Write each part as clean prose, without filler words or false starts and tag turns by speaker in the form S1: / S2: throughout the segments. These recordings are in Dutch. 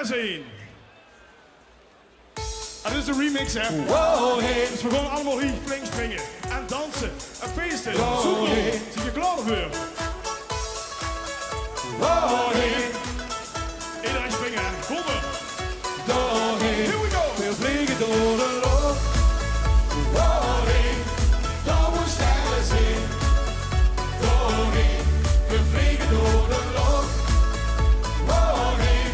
S1: sterren zien. En dit is een remix, hè?
S2: Wow, hey.
S1: Dus we gaan allemaal hier flink springen en dansen en feesten.
S2: Wow,
S1: Super.
S2: hey.
S1: Zie je klaar voor?
S2: Wow, hey.
S1: Iedereen springen, hè? Kom maar.
S2: Doorheen,
S1: Here we go.
S2: we vliegen door de lucht. Doorheen, blauwe sterren zien. Doorheen, we vliegen door de lucht. Doorheen,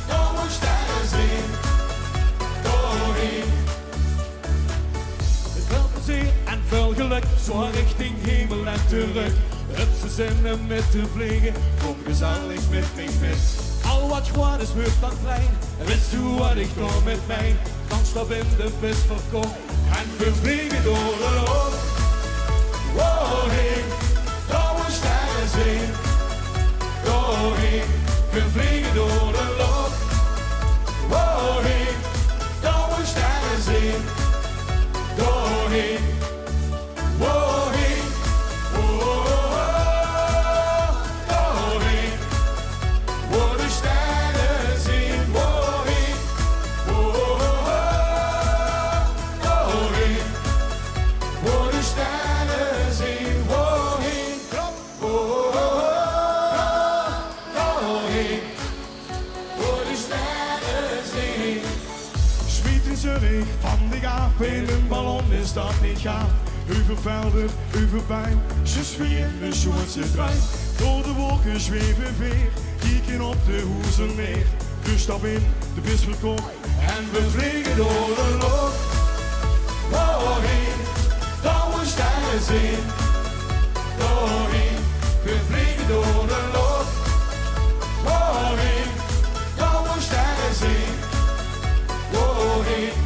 S2: blauwe sterren zien. Doorheen. Met veel plezier en veel geluk, zo richting hemel en terug. Het ze zinnen met te vliegen, kom gezellig met mij met. Al wat gewoon is, wordt dan klein. En wist u wat ik kom met mij? Dan stap in de vis verkocht. En we vliegen door de lucht. Doorheen, blauwe sterren zien. Doorheen, we vliegen door de lucht. Doorheen, blauwe sterren zien. Doorheen, doorheen.
S1: Van de gaaf in een ballon is dat niet gaaf. Uvervelden, uverpijn, je in de Sjoerdse trein. Door de wolken zweven weer, kieken op de Hoezermeer. Dus stap in, de bis verkocht
S2: en we vliegen door de lucht. Doorheen, blauwe sterren zien. Doorheen, we vliegen door de lucht. Doorheen, blauwe sterren zien. Doorheen.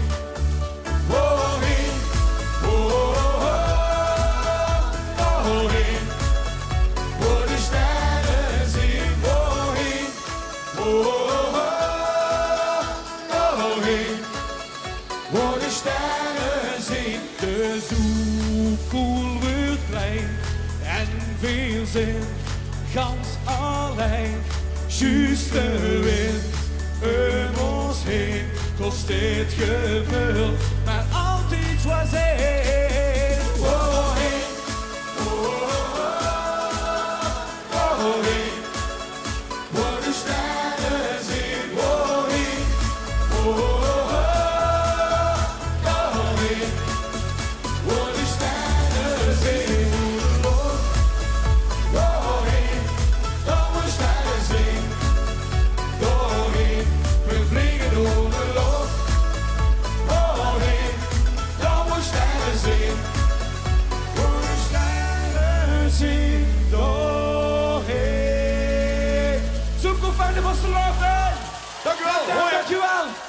S2: De zoekkoel wordt klein en veel zin, gans alleen. Juist de wind om ons heen kost dit gevoel, maar altijd was één. Doorheen, doorheen, waar de sterren zien. Doorheen, Dankjewel.